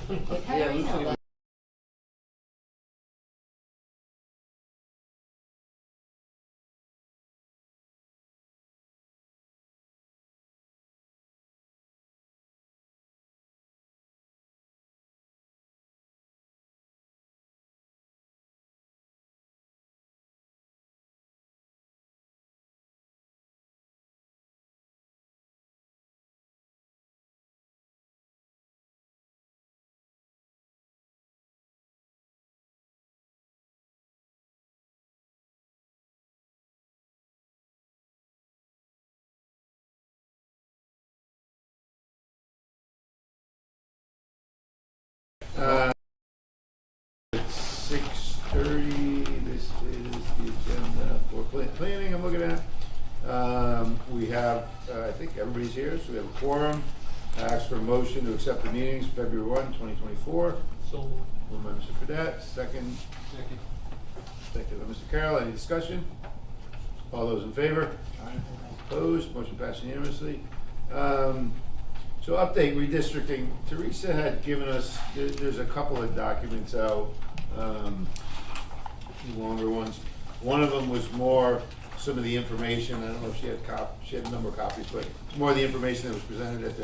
Yeah, looks like it's 6:30. This is the agenda for planning I'm looking at. We have, I think everybody's here, so we have a quorum. I ask for a motion to accept the meetings February 1, 2024. So moved. Moved by Mr. Fedett, second by Mr. Carroll. Any discussion? All those in favor? Opposed? Motion passed unanimously. So update redistricting. Teresa had given us, there's a couple of documents out, longer ones. One of them was more some of the information. I don't know if she had a number of copies, but it's more of the information that was presented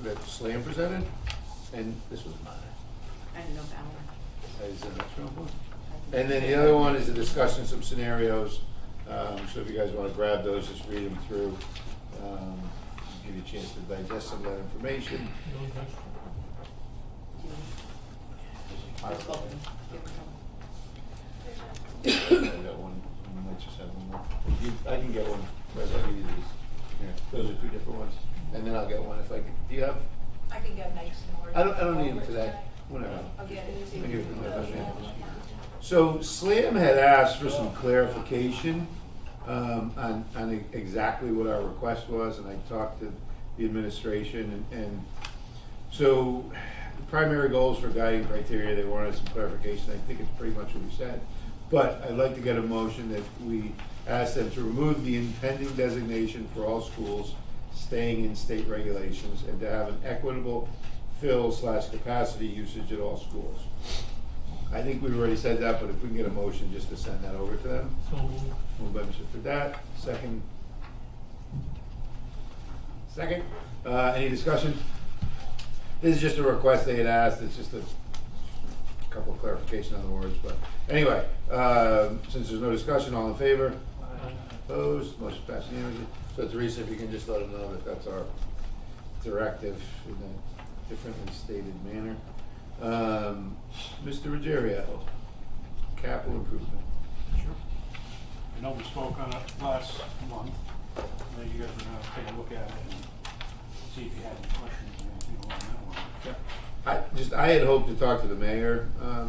that SLAM presented. And this was mine. I didn't know that one. Is the next one? And then the other one is a discussion of some scenarios. So if you guys want to grab those, just read them through. Give you a chance to digest some of that information. I got one. I might just have one more. I can get one. I'll give you these. Yeah, those are two different ones. And then I'll get one if I can. Do you have? I can get next in order. I don't need them today. Whenever. I'll get it. I'll give it to my husband. So SLAM had asked for some clarification on exactly what our request was, and I talked to the administration, and so the primary goals for guiding criteria, they wanted some clarification. I think it's pretty much what we said. But I'd like to get a motion that we ask them to remove the impending designation for all schools staying in state regulations and to have an equitable fill/capacity usage at all schools. I think we've already said that, but if we can get a motion just to send that over to them. So moved. Moved by Mr. Fedett, second. Second. Any discussion? This is just a request they had asked. It's just a couple of clarification on the words, but anyway, since there's no discussion, all in favor? Opposed? Motion passed unanimously. So Teresa, if you can just let them know that that's our directive in a differently stated manner. Mr. Ruggiero, capital improvement. Sure. I know we spoke on it last month. You guys are gonna take a look at it and see if you have any questions or anything along that line. I had hoped to talk to the mayor,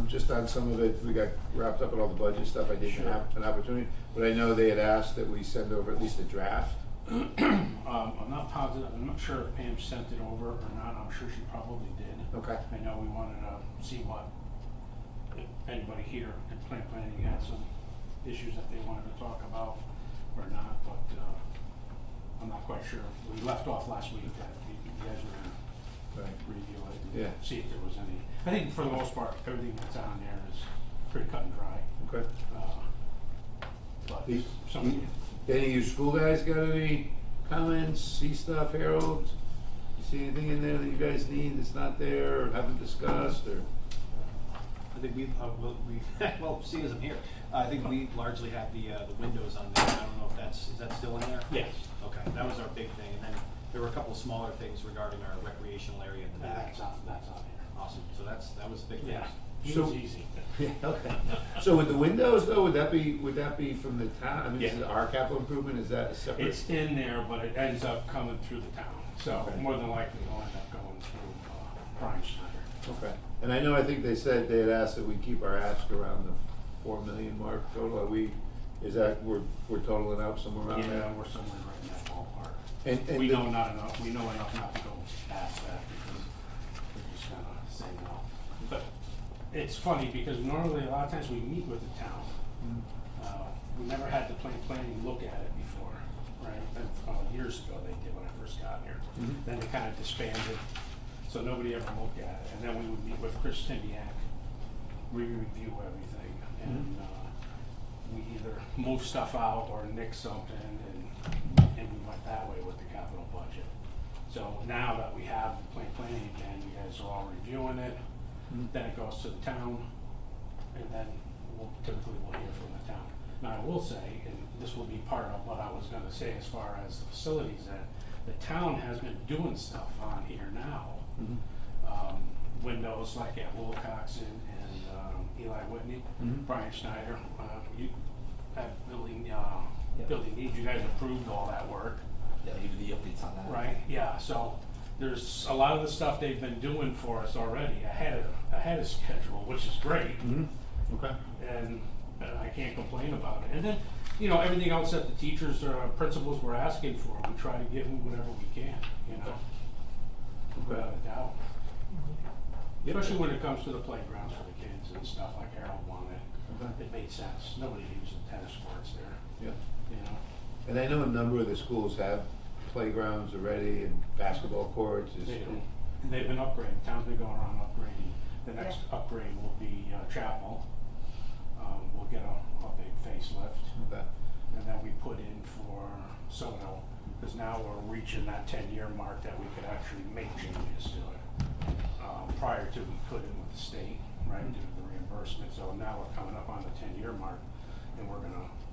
just on some of it. We got wrapped up in all the budget stuff. I didn't Sure. have an opportunity, but I know they had asked that we send over at least a draft. I'm not positive, I'm not sure if Pam sent it over or not. I'm sure she probably did. Okay. I know we wanted to see what, if anybody here in plant planning had some issues that they wanted to talk about or not, but I'm not quite sure. We left off last week that you guys were gonna review it and Yeah. see if there was any. I think for the most part, everything that's on there is pretty cut and dry. Okay. But The- some of you, Any of you school guys got any comments, see stuff, Harold? You see anything in there that you guys need that's not there or haven't discussed, or? I think well, seeing as I'm here, I think we largely have the windows on there. I don't know if is that still in there? yes. Okay, that was our big thing, and then there were a couple of smaller things regarding our recreational area in the back. That's on here. Awesome, so that was the big thing. Yeah, it So- was easy. Yeah, okay. So with the windows though, would that be from the town? I mean, is it Yeah. our capital improvement, is that a separate? It's in there, but it ends up coming through the town, so Okay. more than likely it'll end up going through Brian Schneider. Okay, and I know, I think they said, they had asked that we keep our ask around the 4 million mark total. Are we, is that, we're totaling out somewhere around there? Yeah, we're somewhere right in that ballpark. And We the- know not enough, we know enough not to go past that because we're just gonna say no. But it's funny because normally a lot of times we meet with the town. We never had the planning look at it before, right? And, years ago they did when I first got here. Mhm. Then they kind of disbanded. So So nobody ever looked at it, and then we would meet with Chris Tindiak, we review everything, and, we either move stuff out or nix something, and we went that way with the capital budget. So now that we have the planning again, you guys are all reviewing it, then it goes to the town, and then we'll hear from the town. Now, I will say, and this will be part of what I was gonna say as far as the facilities, that the town has been doing stuff on here now. Windows like at Wilcox and Eli Whitney, Brian Schneider, that building, building needs, you guys approved all that work. Yeah, you do the updates on that. Right, yeah, so there's a lot of the stuff they've been doing for us already ahead of schedule, which is great. Okay. And I can't complain about it. And then, you know, everything else that the teachers or principals were asking for, we try to give them whatever we can, you know, without a doubt. Especially when it comes to the playgrounds for the kids and stuff like Harold wanted. Okay. It made sense. Nobody uses tennis courts there, Yeah. you know. And I know a number of the schools have playgrounds already and basketball courts. They've been upgraded. Town's been going around upgrading. The next upgrade will be Chapel. We'll get a big facelift. Okay. And then we put in for Soto, because now we're reaching that 10-year mark that we could actually make changes to it. Prior to, we couldn't with the state, right, due to the reimbursement. So now we're coming up on the 10-year mark, and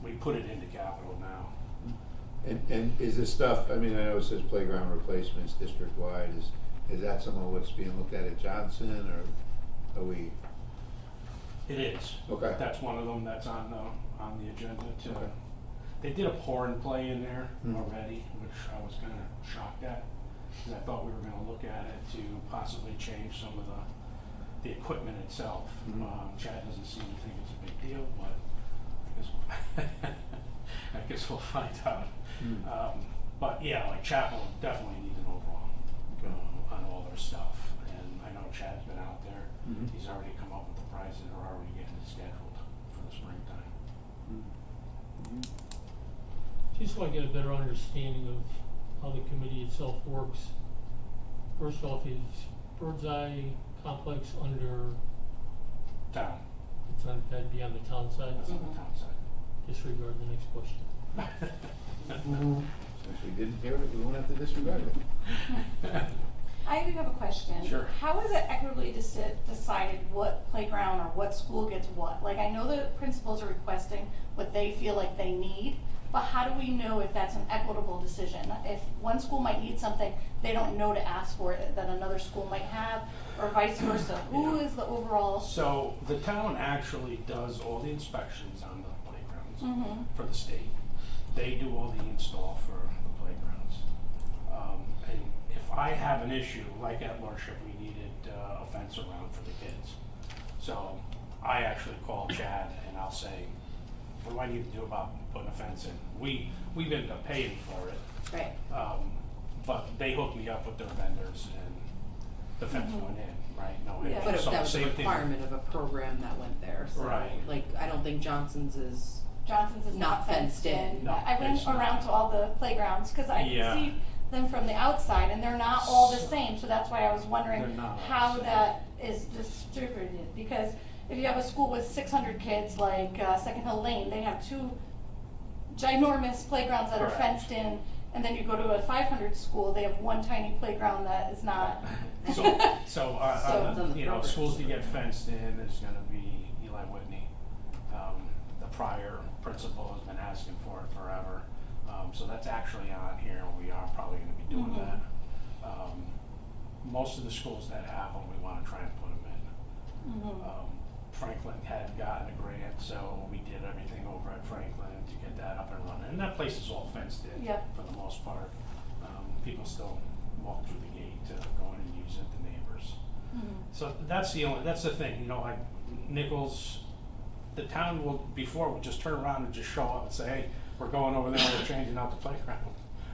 we put it into capital now. And is this stuff, I mean, I know it says playground replacements district-wide, is that some of what's being looked at Johnson, or are we? It is. Okay. That's one of them that's on the agenda to. Okay. They did a pour and play in there Hmm. already, which I was kind of shocked at, because I thought we were going to look at it to possibly change some of the equipment itself. Mhm. Chad doesn't seem to think it's a big deal, but I guess we'll find out. But yeah, like Chapel definitely needs an overhaul on all their stuff, and I know Chad's been out there. Mhm. He's already come up with the prices, are already getting it scheduled for the springtime. Just so I get a better understanding of how the committee itself works. First off, is Bird's Eye Complex under, Town, it's on, that'd be on the town side? that's on the town side. Disregard the next question. Since we didn't hear it, we won't have to disregard it. I do have a question. Sure. How is it equitably decided what playground or what school gets what? Like, I know the principals are requesting what they feel like they need, but how do we know if that's an equitable decision? If one school might need something, they don't know to ask for it, that another school might have, or vice versa. Who is the overall? So the town actually does all the inspections on the playgrounds for the state. They do all the install for the playgrounds. And if I have an issue, like at Lordship, we needed a fence around for the kids. So I actually call Chad and I'll say, what do I need to do about putting a fence in? We've ended up paying for it. Right. But they hooked me up with their vendors and the fence went in, right? No, Yeah. But so that was a same thing. requirement of a program that went there, so, Right. like, I don't think Johnson's is, Johnson's is Not not fenced in. No, I went it's not. around to all the playgrounds, cause I Yeah. can see them from the outside and they're not all the same, so that's why I was wondering They're not all the how same. that is distributed, because if you have a school with 600 kids like Second Hill Lane, they have 2 ginormous playgrounds that are Correct. fenced in, and then you go to a 500 school, they have one tiny playground that is not. So, So it's on the you know, program. schools to get fenced in is gonna be Eli Whitney. The prior principal has been asking for it forever. So that's actually on here, and we are probably gonna be doing that. Most of the schools that have them, we wanna try and put them in. Franklin had gotten a grant, so we did everything over at Franklin to get that up and running. And that place is all fenced in Yep. for the most part. People still walk through the gate to go in and use it, the neighbors. So that's the thing, you know, like Nichols, the town will, before would just turn around and just show up and say, hey, we're going over there, we're changing out the playground.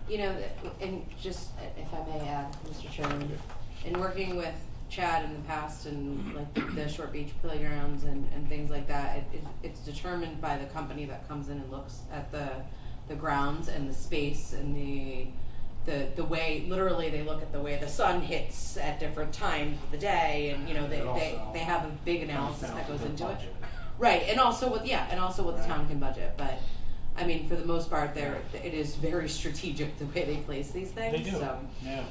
you know, and just, if I may add, Mr. Chairman, in working with Chad in the past and like the Short Beach playgrounds and things like that, it's determined by the company that comes in and looks at the grounds and the space and the the way, literally they look at the way the sun hits at different times of the day, and, you know, And also they have a big comes analysis down that to goes the into it. budget. Right, and also what the Right. town can budget, but, I mean, for the most part, it is very strategic the way they place these things, They do, so. yeah.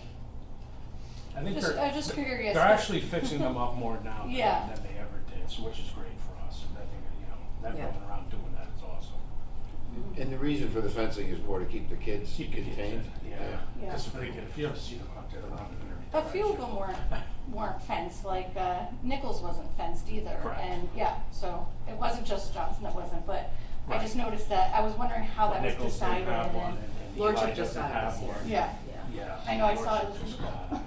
I think I'm just curious. they're actually fixing them up more now than Yeah. they ever did, so which is great for us. And I think, you know, them Yeah. going around doing that is awesome. And the reason for the fencing is more to keep the kids Keep the kids contained. in, Yeah. Because when they get, if you ever see them out there around in every A few of direction. them weren't fenced, like, Nichols wasn't fenced either. Correct. And, yeah, so it wasn't just Johnson that wasn't, but I Right. just noticed that, I was wondering how that was Nichols didn't decided. have one, and- and Lordship Eli just doesn't got it have this year. one. Yeah. Yeah. I know, I saw it. Lordship just got it.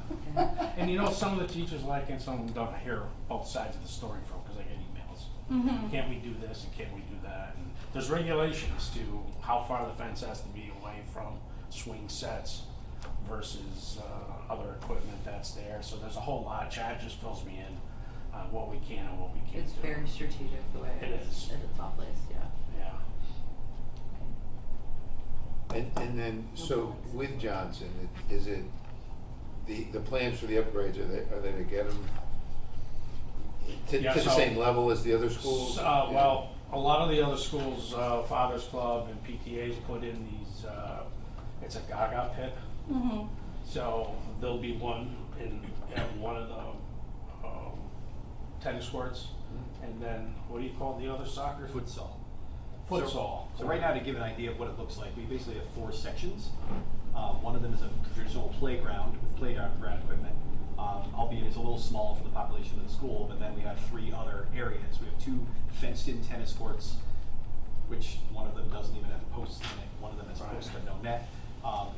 And you know, some of the teachers like it, some of them don't hear both sides of the story from, because I get emails. Mhm. Can't we do this and can't we do that? And there's regulations to how far the fence has to be away from swing sets versus other equipment that's there. So there's a whole lot. Chad just fills me in on what we can and what we can't It's do. very strategic the way It is. it's all placed, yeah. Yeah. And then, so with Johnson, is it, the plans for the upgrades, are they to get them Yeah, to the so- same level as the other schools? Well, a lot of the other schools, Father's Club and PTA's put in these, it's a Gaga pit. Mhm. So there'll be one at one of the tennis courts. And then, what do you call the other soccer? Futsal. Futsal. So right now, to give an idea of what it looks like, we basically have 4 sections. One of them is a traditional playground with playground equipment, albeit it's a little small for the population of the school, but then we have 3 other areas. We have 2 fenced-in tennis courts, which one of them doesn't even have posts in it, one of them has posts but no net.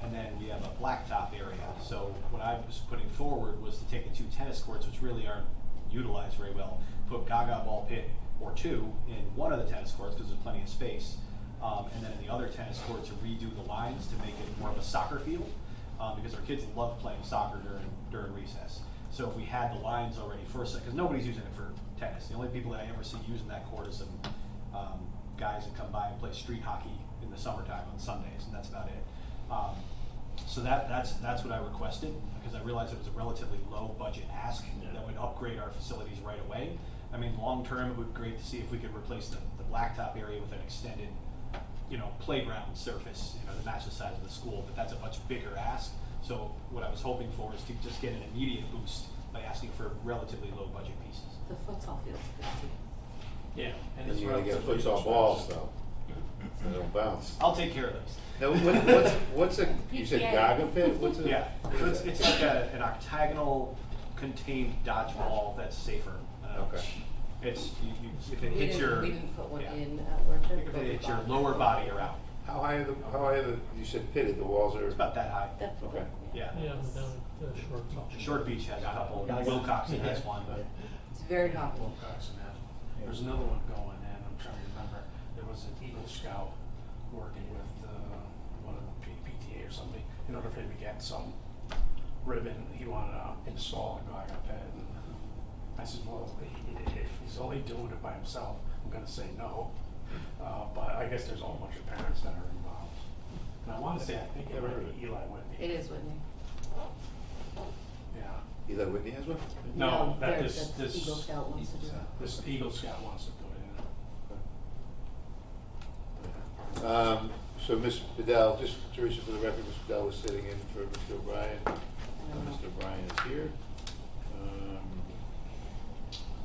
And then we have a blacktop area. So what I was putting forward was to take the 2 tennis courts, which really aren't utilized very well, put Gaga ball pit or 2 in one of the tennis courts because there's plenty of space. And then in the other tennis court to redo the lines to make it more of a soccer field, because our kids love playing soccer during recess. So if we had the lines already first, because nobody's using it for tennis. The only people that I ever see using that court is some guys that come by and play street hockey in the summertime on Sundays, and that's about it. So that's what I requested, because I realized it was a relatively low budget ask that would upgrade our facilities right away. I mean, long term, it would be great to see if we could replace the blacktop area with an extended, playground surface, to match the size of the school, but that's a much bigger ask. So what I was hoping for is to just get an immediate boost by asking for relatively low budget pieces. The futsal field's good too. Yeah. And you're gonna get relatively futsal balls inexpensive. though, they don't bounce. I'll take care of those. Now, what's a, you said PTA. Gaga pit, what's a? Yeah, what so is it's that? like an octagonal contained dodgeball that's safer. Okay. It's, if We it hits your, we didn't put one yeah. in at Lordship. if but it we hits your bought lower one. body, you're out. How high are the, you said pitted, the walls are? It's about that high. That's what Okay. Yeah. Yeah, but down at Short Beach. Short Beach has a couple, Wilcoxon has one. It's very popular. Wilcoxon has. There's another one going in, I'm trying to remember, there was an Eagle Scout working with, one of the PTA or something, in order for him to get some ribbon, he wanted to install a Gaga pit, and I said, well, if he's only doing it by himself, I'm gonna say no. But I guess there's a whole bunch of parents that are involved. And I wanna say, I think it Never might heard of be it. Eli Whitney. It is Whitney. Yeah. Eli Whitney has one? No, that they're- this, the this. Eagle Scout wants to do it. This Eagle Scout wants to do it. So Ms. Bedell, just Teresa, for the record, Ms. Bedell was sitting in for Mr. O'Brien, and Mr. O'Brien is here.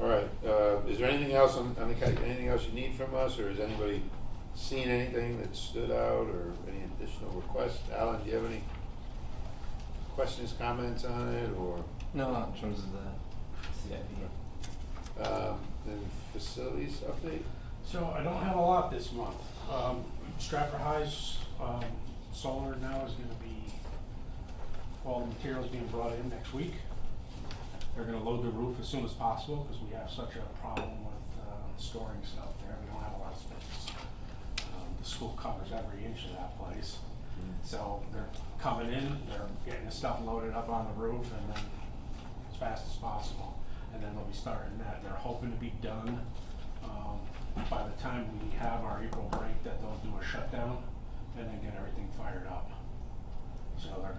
All right, is there anything else on the, anything else you need from us, or has anybody seen anything that stood out, or any additional requests? Alan, do you have any questions, comments on it, or, No, not in terms of the CIP. then facilities update? So I don't have a lot this month. Stratford High's, solar now is gonna be, all the materials being brought in next week. They're gonna load the roof as soon as possible, because we have such a problem with, storing stuff there. We don't have a lot of space. The school covers every inch of that place. So they're coming in, they're getting the stuff loaded up on the roof, and then as fast as possible. And then they'll be starting that. They're hoping to be done, by the time we have our April break, that they'll do a shutdown and then get everything fired up. So they're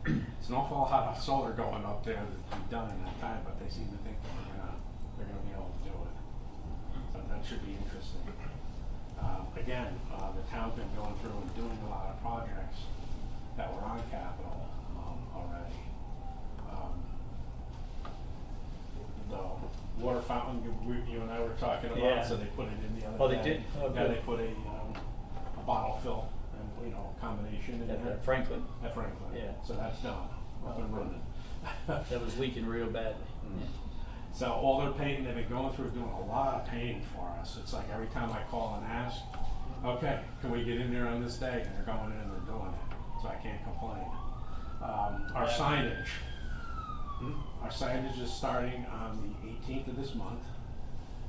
it's an awful lot of solar going up there to be done in that time, but they seem to think that they're gonna be able to do it. So that should be interesting. Again, the town's been going through and doing a lot of projects that were on capital, already. The water fountain, you and I were talking about, Yeah. so they put it in the other day. Oh, they did? Oh, Yeah, good. they put a bottle fill and, combination in there. At Franklin, At Franklin. Yeah. So that's done, up and running. that was leaking real badly. So all their painting, they've been going through doing a lot of painting for us. It's like every time I call and ask, okay, can we get in there on this day? And they're going in and they're doing it, so I can't complain. Our signage. Our signage is starting on the 18th of this month.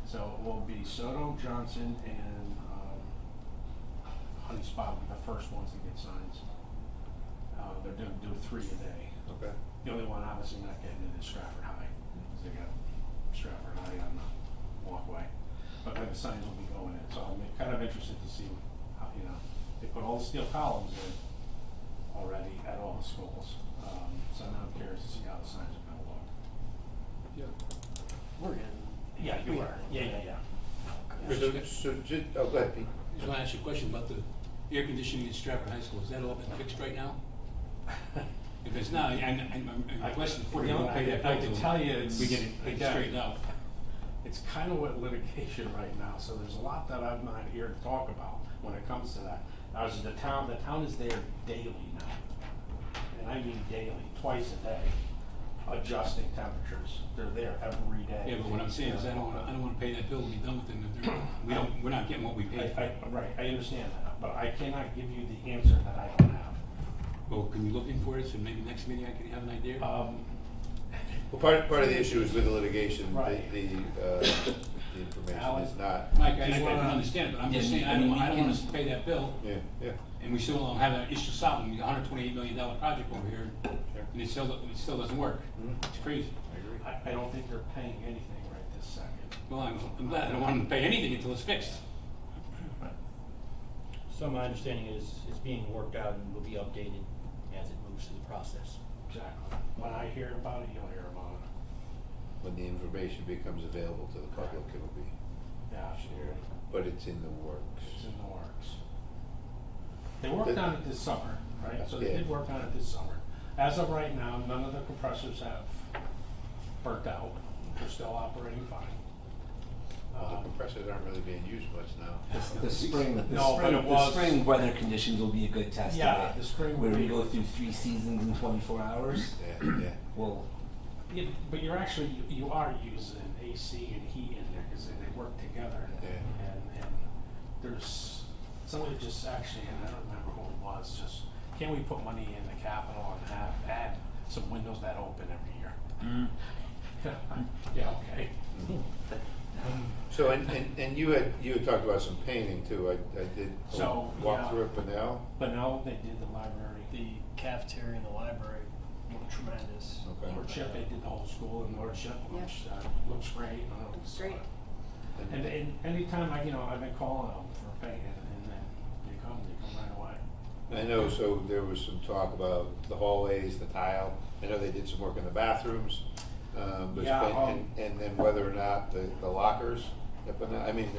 So it will be Soto, Johnson, and Honey Spot will be the first ones to get signs. They're gonna do 3 a day. Okay. The only one obviously not getting it is Stratford High, because they got Stratford High on the walkway. But then the signs will be going in, so I'm kind of interested to see how, they put all the steel columns in already at all the schools. So now I'm curious to see how the signs are gonna look. We're in. Yeah, you are, yeah. So just, oh, go ahead, Pete. Just want to ask you a question about the air conditioning at Stratford High School. Is that all been fixed right now? If it's not, I'm requesting for you, don't pay that bill I can till tell you, we get it again, straightened out. It's kind of what litigation right now, so there's a lot that I'm not here to talk about when it comes to that. The town is there daily now, and I mean daily, twice a day, adjusting temperatures. They're there every day. Yeah, but what I'm saying is I don't want to pay that bill and be done with it. We're not getting what we paid for. Right, I understand that, but I cannot give you the answer that I don't have. Well, can you look in for it, so maybe next meeting I can have an idea? Well, part of the issue is with the litigation, Right. the information Alan? is not. Mike, I understand it, but I'm just saying, I don't want us to pay that bill, Yeah, yeah. and we still don't have an issue solved. We got a $128 million project over here, Sure. and it still doesn't work. Mhm. It's crazy. I agree. I don't think they're paying anything right this second. Well, I'm glad. I don't want them to pay anything until it's fixed. So my understanding is it's being worked out and will be updated as it moves through the process. Exactly. When I hear about it, you'll hear about it. When the information becomes available to the public, it'll be Yeah, shared, but it's in the works. it's in the works. They worked on it this summer, right? So they Yeah. did work on it this summer. As of right now, none of the compressors have burnt out. They're still operating fine. The compressors aren't really being used much now. The spring, No, but it was- the spring weather conditions will be a good test Yeah, of it. the spring will Where we be- go through 3 seasons in 24 hours. Yeah, yeah. Well, Yeah, but you're actually, you are using AC and heat in there because they work together. Yeah. And there's, somebody just actually, and I don't remember who it was, just, can we put money in the capital and add some windows that open every year? Yeah, okay. So, and you had talked about some painting too, I did So, walk yeah. through it, Benel. But now they did the library. The cafeteria and the library were tremendous. Okay. Lordship, they did the whole school in Lordship, which looks great. Looks great. And anytime I've been calling them for painting, and then they come right away. I know, so there was some talk about the hallways, the tile, I know they did some work in the bathrooms. There's Yeah, been- and then whether or not the lockers, I mean,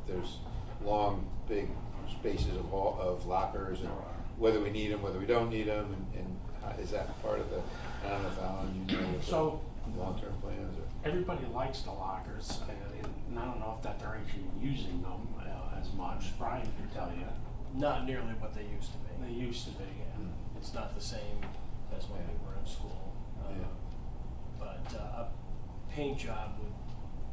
there's long, big spaces of lockers, and whether we need them, whether we don't need them, and is that part of the, I don't know if Alan, you know, what So- the long-term plans are? Everybody likes the lockers, and I don't know if that they're actually using them as much. Brian could tell you. Not nearly what they used to They be. used to be. It's not the same as when we were in school. Yeah. But a paint job would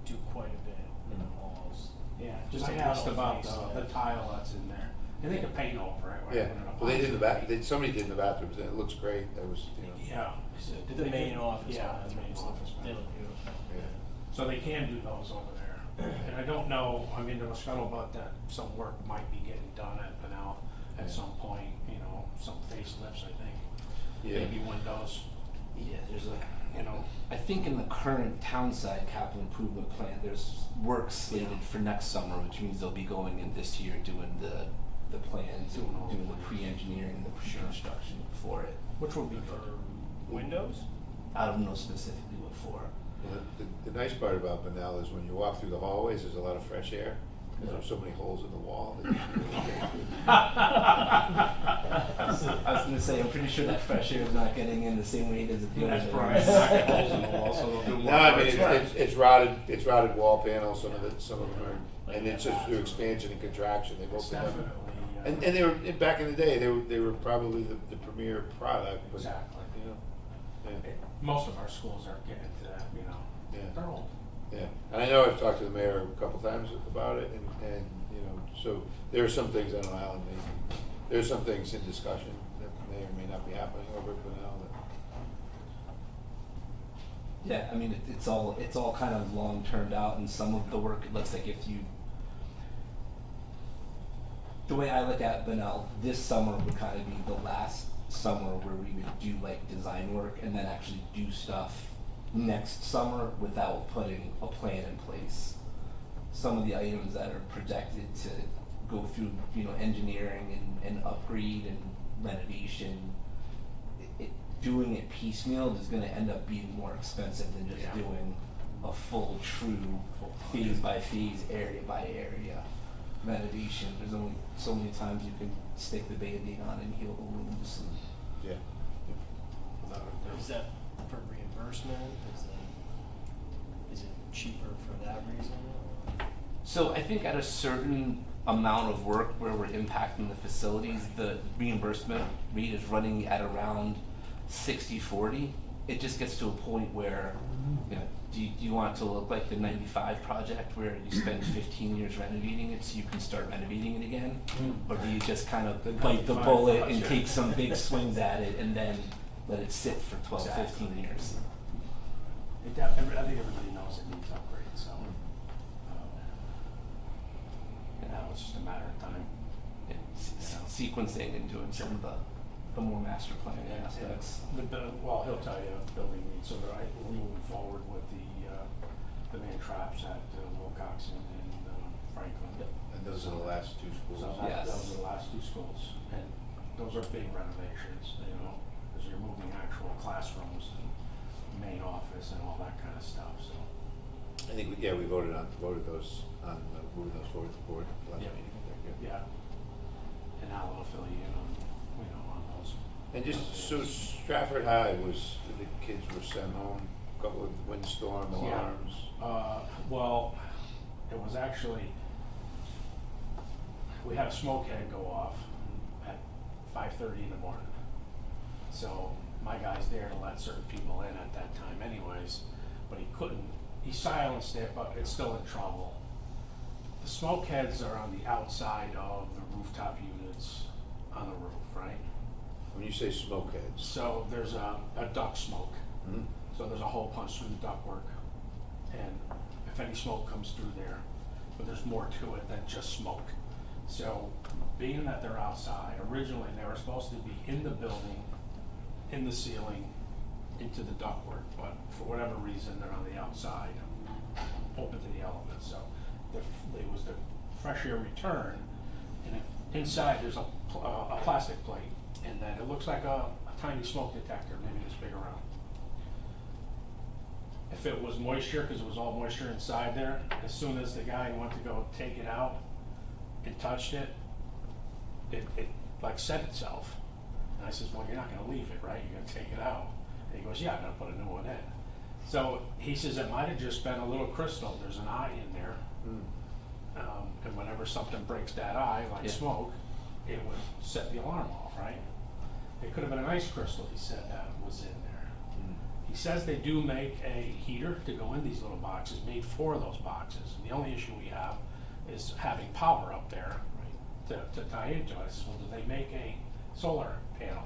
do quite a bit in the halls. Yeah, Just I a asked metal about face, the tile that's in there. And they could paint over it. right, Yeah, with an well, they did the epoxy. somebody did the bathrooms, and it looks great, that was, Yeah. So did The they main do- office Yeah, the main bathrooms office look, they bathroom. look beautiful. yeah. So they can do those over there. And I don't know, I mean, there was scuttlebutt that some work might be getting done at Benel at some point, some facelifts, I think. Yeah. Maybe windows, yeah, I think in the current townside capital improvement plan, there's work slated for next summer, which means they'll be going in this year doing the the plans and doing the pre-engineering and the pre-construction for it. Which will be for windows? I don't know specifically what for. Well, the nice part about Benel is when you walk through the hallways, there's a lot of fresh air, because there's so many holes in the wall. that you really I was gonna say, I'm pretty sure that fresh air is not getting in the same way it is at the other That's things. Brian knocking holes in the wall, so they'll do get- more. No, I mean, work. it's rotted wall panels, some of them are, and it's just through expansion and contraction, they've It's opened up. definitely, And they were, back in the day, they were probably the premier product, but, exactly. you know, yeah. Most of our schools are getting to that, you know, Yeah. they're old. Yeah, and I know I've talked to the mayor a couple times about it, and, you know, so there are some things on Island, there's some things in discussion that may or may not be happening over at Benel that. Yeah, I mean, it's all kind of long turned out, and some of the work, it looks like if you, the way I look at Benel, this summer would kind of be the last summer where we would do like design work and then actually do stuff next summer without putting a plan in place. Some of the items that are projected to go through, you know, engineering and upgrade and renovation, doing it piecemeal is gonna end up being more expensive than just Yeah. doing a full, true, phase by phase, area by area renovation. There's only so many times you can stick the Band-Aid on and heal the wounds. Yeah. Is that for reimbursement? Is it cheaper for that reason? Or? So I think at a certain amount of work where we're impacting the facilities, the reimbursement rate is running at around 60-40. It just gets to a point where, you know, do you want it to look like the 95 project where you spend 15 years renovating it so you can start renovating it again? Or do you just kind of bite the 95 bullet and project. take some big swings at it and then let it sit for 12, Exactly. 15 years? I think everybody knows it needs upgrades, so. Now it's just a matter of time. Yeah, sequencing and doing some of the more master planning aspects. Well, he'll tell you, building needs, so we're moving forward with the man traps at Wilcox and Franklin. And those are the last two schools. So Yes. those are the last two schools, and those are big renovations, you know, because you're moving actual classrooms and main office and all that kind of stuff, so. I think, we voted those, on moving those forward to the board last Yeah. meeting. Yeah. And Alan will fill you in on, you know, on those. And just, so Stratford High was, the kids were sent home, a couple of windstorm Yeah. alarms. Well, it was actually, we had a smoke head go off at 5:30 in the morning. So my guy's there to let certain people in at that time anyways, but he couldn't, he silenced it, but it's still in trouble. The smoke heads are on the outside of the rooftop units on the roof, right? When you say smoke heads. So there's a duct smoke. Mhm. So there's a hole punched through the ductwork, and if any smoke comes through there, but there's more to it than just smoke. So being that they're outside, originally they were supposed to be in the building, in the ceiling, into the ductwork, but for whatever reason, they're on the outside, open to the elements, so there was the fresh air return, and inside there's a plastic plate, and then it looks like a tiny smoke detector, maybe this big around. If it was moisture, because it was all moisture inside there, as soon as the guy went to go take it out and touched it, it like set itself. And I says, well, you're not gonna leave it, right? You're gonna take it out. And he goes, yeah, I'm gonna put a new one in. So he says it might have just been a little crystal, there's an eye in there. And whenever something breaks that eye, like Yeah. smoke, it would set the alarm off, right? It could have been an ice crystal, he said, that was in there. He says they do make a heater to go in these little boxes, made for those boxes. And the only issue we have is having power up there to tie into it. I says, well, do they make a solar panel?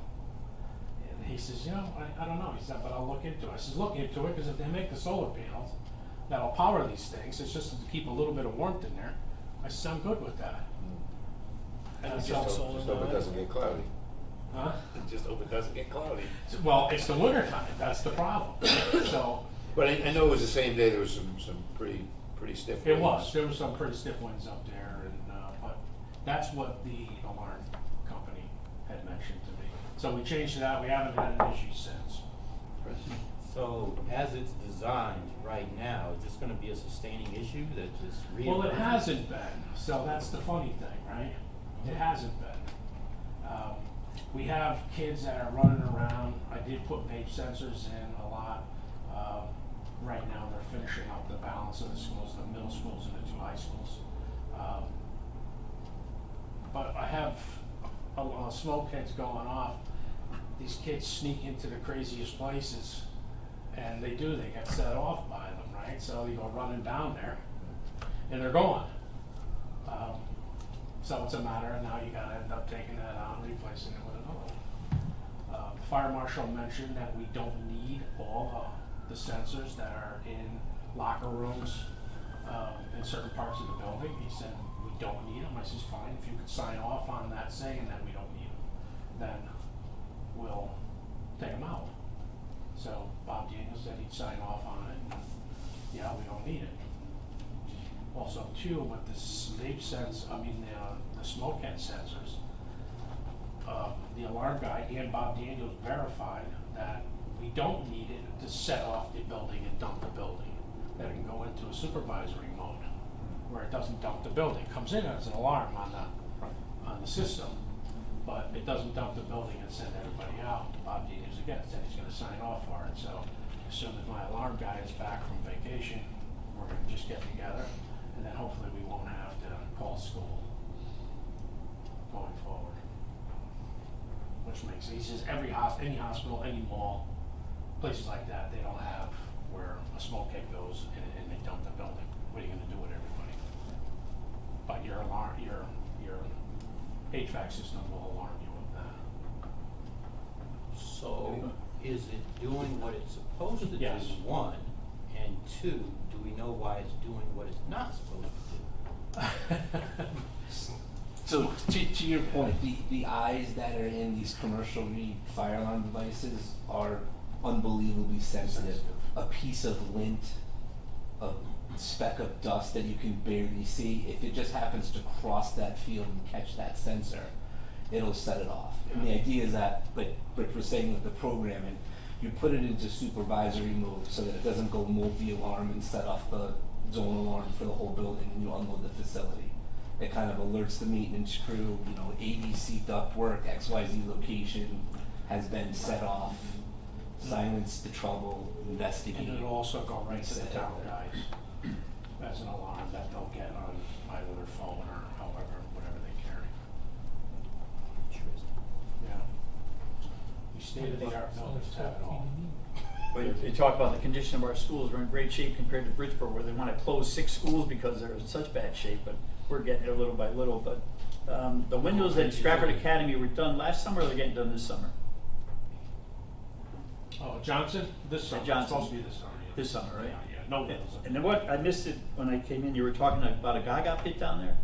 And he says, you know, I don't know. He said, but I'll look into it. I says, look into it, because if they make the solar panels that'll power these things, it's just to keep a little bit of warmth in there. I said, I'm good with that. And That's I all said, solar Just hope it doesn't get cloudy. huh? Just hope it doesn't get cloudy. Well, it's the winter time, that's the problem. So, But I know it was the same day, there was some pretty stiff winds. it was, there was some pretty stiff winds up there, and, but That's what the alarm company had mentioned to me. So we changed that, we haven't had an issue since. So as it's designed right now, is this gonna be a sustaining issue that just really? Well, it hasn't been, so that's the funny thing, right? It hasn't been. We have kids that are running around. I did put vape sensors in a lot. Right now, they're finishing up the balance of the schools, the middle schools and the 2 high schools. But I have a lot of smoke heads going off. These kids sneak into the craziest places, and they get set off by them, right? So you go running down there, and they're gone. So it's a matter of now you gotta end up taking that out and replacing it with another one. The fire marshal mentioned that we don't need all the sensors that are in locker rooms in certain parts of the building. He said, we don't need them. I says, fine, if you could sign off on that saying that we don't need them, then we'll take them out. So Bob Daniels said he'd sign off on it, and yeah, we don't need it. Also too, with this vape the smoke head sensors, the alarm guy and Bob Daniels verified that we don't need it to set off the building and dump the building. That it can go into a supervisory mode where it doesn't dump the building. It comes in as an alarm on the system, but it doesn't dump the building and send everybody out. Bob Daniels again said he's gonna sign off for it, so as soon as my alarm guy is back from vacation, we're gonna just get together, and then hopefully we won't have to call school going forward. Which makes, he says any hospital, any mall, places like that, they don't have where a smoke head goes and they dump the building. What are you gonna do with everybody? But your alarm, your HVAC system will alarm you with that. So is it doing what it's supposed to do, Yes. one? And two, do we know why it's doing what it's not supposed to do? So to your point, the eyes that are in these commercial read fire alarm devices are unbelievably sensitive. A piece of lint, a speck of dust that you can barely see, if it just happens to cross that field and catch that sensor, it'll set it off. And the idea is that, like we're saying with the programming, you put it into supervisory mode so that it doesn't go multi-alarm and set off the zone alarm for the whole building and you unload the facility. It kind of alerts the maintenance crew, ABC ductwork, XYZ location has been set off, silence the trouble, investigate. And it'll also go right to the set town it. guys as an alarm that they'll get on either their phone or however, whatever they carry. Yeah. We state-of-the-art buildings have it all. Well, you talk about the condition of our schools, we're in great shape compared to Bridgeport, where they want to close 6 schools because they're in such bad shape, but we're getting it little by little. But the windows at Stratford Academy were done last summer, or they're getting done this summer? Oh, Johnson, this summer, it's Johnson. supposed to be this summer. Yeah. This summer, right? Yeah, no windows. And then what, I missed it when I came in, you were talking about a Gaga pit down there?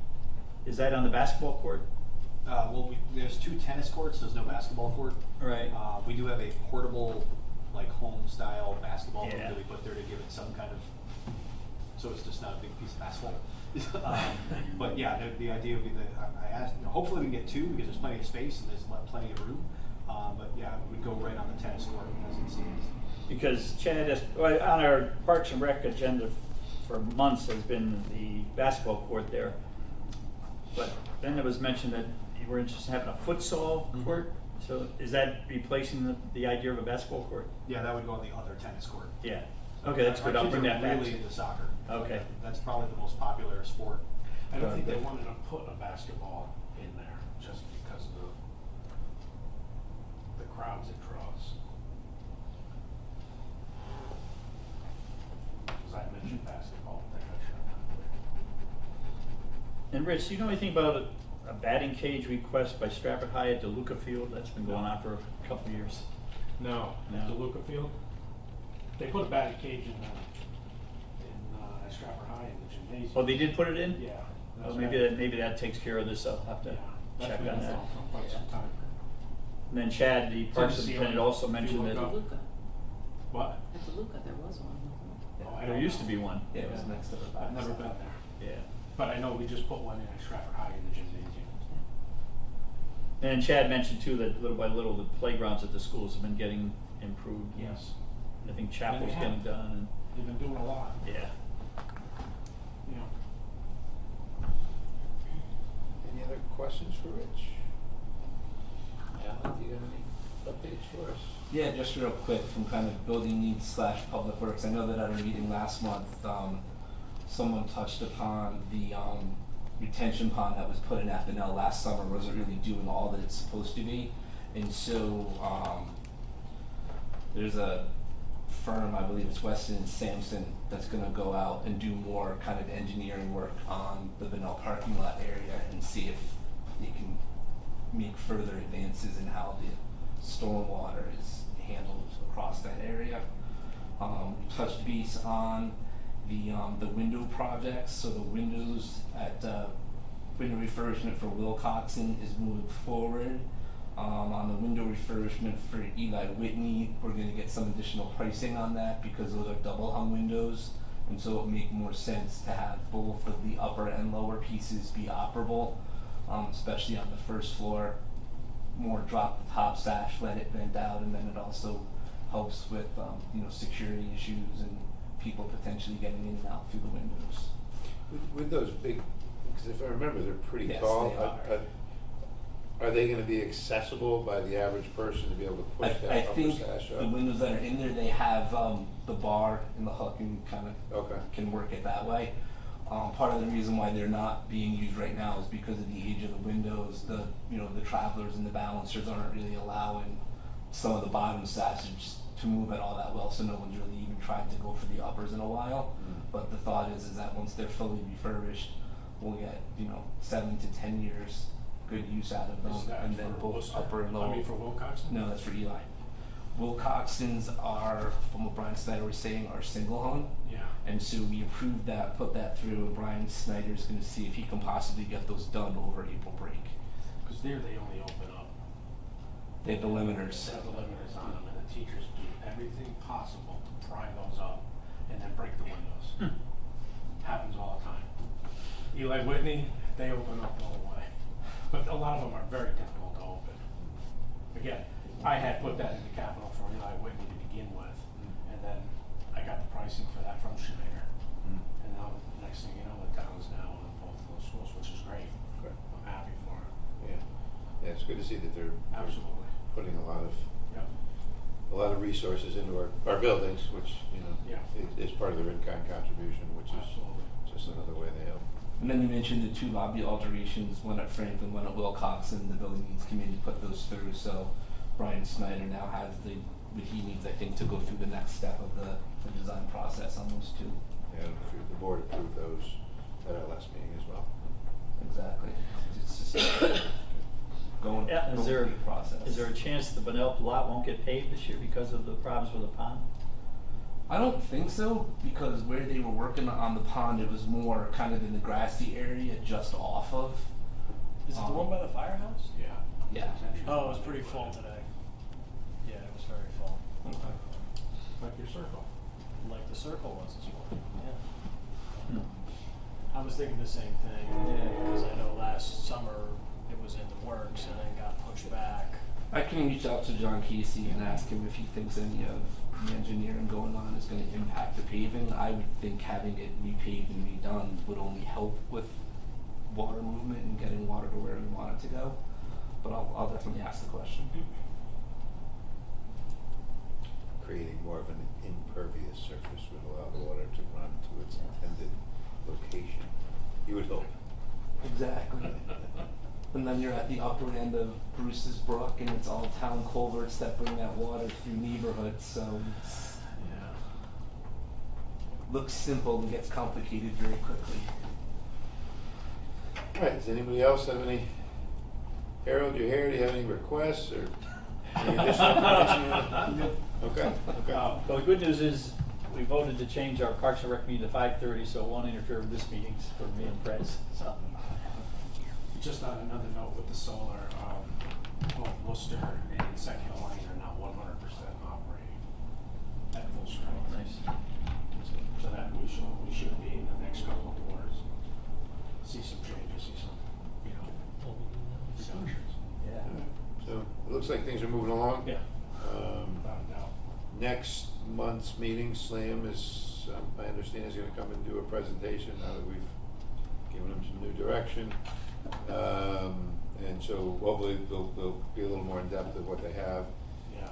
Is that on the basketball court? Well, there's 2 tennis courts, there's no basketball court. Right. We do have a portable, like home-style basketball hoop Yeah. that we put there to give it some kind of, so it's just not a big piece of asphalt. But yeah, the idea would be that I asked, hopefully we can get 2 because there's plenty of space and there's plenty of room. But yeah, it would go right on the tennis court as it stands. Because Chad has, well, on our Parks and Rec agenda for months has been the basketball court there. But then it was mentioned that you were interested in having a futsal court. So is that replacing the idea of a basketball court? Yeah, that would go on the other tennis court. Yeah. Okay, that's good. Our I'll kids bring are that back. really into soccer. Okay. That's probably the most popular sport. I don't think they wanted to put a basketball in there just because of the crowds it draws. Because I mentioned basketball, I think I should have. And Rich, do you know anything about a batting cage request by Stratford High at DeLuca Field? That's been going on for a couple of years. No, No. at DeLuca Field. They put a batting cage in Stratford High in the gymnasium. Oh, they did put it in? Yeah. Oh, maybe that takes care of this. I'll have to check on that. For quite some time. And then Chad, the Parks Didn't see Superintendent, it. also If you mentioned look that up- Luca. What? At the Luca, there was one. Oh, I there don't used know. to be one. Yeah, it was next to the back. I've never been there. Yeah. But I know we just put one in at Stratford High in the gymnasium. And Chad mentioned too that little by little, the playgrounds at the schools have been getting improved. Yes. I think chapel's have. getting done They've been doing a lot, and, yeah. you know. Any other questions for Rich? Alan, do you have any updates for us? Yeah, just real quick from kind of building needs / public works. I know that at our meeting last month, someone touched upon the retention pond that was put in at Benel last summer wasn't really doing all that it's supposed to be. And so there's a firm, I believe it's Weston and Sampson, that's gonna go out and do more kind of engineering work on the Benel parking lot area and see if they can make further advances in how the stormwater is handled across that area. We touched base on the window projects, so the windows at window refurbishment for Wilcoxon is moving forward. On the window refurbishment for Eli Whitney, we're gonna get some additional pricing on that because those are double hung windows. And so it would make more sense to have both of the upper and lower pieces be operable, especially on the first floor. More drop the top sash, let it vent out, and then it also helps with security issues and people potentially getting in and out through the windows. With those big, because if I remember, they're pretty Yes, tall. they are. Are they gonna be accessible by the average person to be able to push I that upper think sash up? the windows that are in there, they have the bar and the hook and kind of Okay. can work it that way. Part of the reason why they're not being used right now is because of the age of the windows. The travelers and the balancers aren't really allowing some of the bottom sashes to move it all that well, so no one's really even tried to go for the uppers in a while. But the thought is that once they're fully refurbished, we'll get 7 to 10 years good use out of them, Is that and then for both Worcester? upper and lower. I mean, for Wilcoxon? No, that's for Eli. Wilcoxons are, from what Brian Snyder was saying, are single hung. Yeah. And so we approved that, put that through, and Brian Snyder's gonna see if he can possibly get those done over April break. Because there they only open up. They have the limiters. They have the limiters on them, and the teachers do everything possible to pry those up and then break the windows. Happens all the time. Eli Whitney, they open up the whole way. But a lot of them are very difficult to open. Again, I had put that in the capital for Eli Whitney to begin with, and then I got the pricing for that from Schneider. And now, next thing you know, the town's now on both of those schools, which is great. Great. I'm happy for it. Yeah, it's good to see that they're Absolutely. putting a lot Yep. of resources into our buildings, which, Yeah. is part of their in-kind contribution, which is Absolutely. just another way they help. And then you mentioned the 2 lobby alterations, one at Franklin, one at Wilcoxon. The building needs committee put those through, so Brian Snyder now has what he needs, I think, to go through the next step of the design process on those 2. Yeah, the board approved those at our last meeting as well. Exactly. It's just going Yeah, through the process. Is there a chance the Benel lot won't get paved this year because of the problems with the pond? I don't think so, because where they were working on the pond, it was more kind of in the grassy area just off of. Is it the one by the firehouse? Yeah. Yeah. Potentially. Oh, it was pretty full today. Yeah, it was very full. Okay. Like your circle. Like the circle was this morning, yeah. Hmm. I was thinking the same thing, because I know last summer it was in the works and then got pushed back. I can reach out to John Casey and ask him if he thinks any of the engineering going on is going to impact the paving. I would think having it repaved and redone would only help with water movement and getting water to where we want it to go. But I'll definitely ask the question. Creating more of an impervious surface would allow the water to run to its intended location, you would hope. Exactly. And then you're at the upper end of Bruce's Brook, and it's all town culverts that bring that water through neighborhoods, so it's, Yeah. looks simple and gets complicated very quickly. All right, does anybody else have any, Harold, you're here, do you have any requests or any additional information? Okay. Well, the good news is, we voted to change our Parks and Rec meeting to 5:30, so it won't interfere with this meeting for me and Preds, so. Just on another note with the solar, both Worcester and Second Line are now 100% operating at full strength. Nice. So that we should be in the next couple of quarters, see some changes, see some, reductions. Yeah. looks like things are moving along. Yeah. Without a doubt. Next month's meeting, Slam is, I understand is gonna come and do a presentation now that we've given them some new direction. And so hopefully they'll be a little more in depth of what they have. Yeah.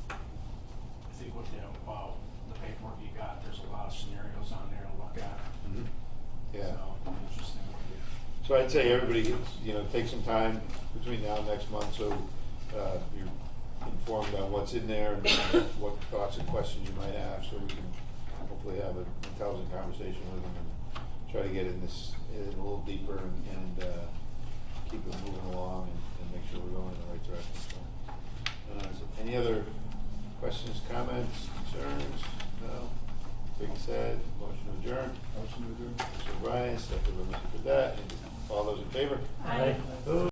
I think what, wow, the paperwork you got, there's a lot of scenarios on there to look at. Yeah. So, interesting. So I'd say everybody, take some time between now and next month, so, you're informed on what's in there and what thoughts and questions you might have, so we can hopefully have an intelligent conversation with them and try to get in a little deeper and keep it moving along and make sure we're going in the right direction, so any other questions, comments, concerns? No? Big said, motion to adjourn. Motion to adjourn. Mr. O'Brien, second by Mr. Cadet, all those in favor? Aye.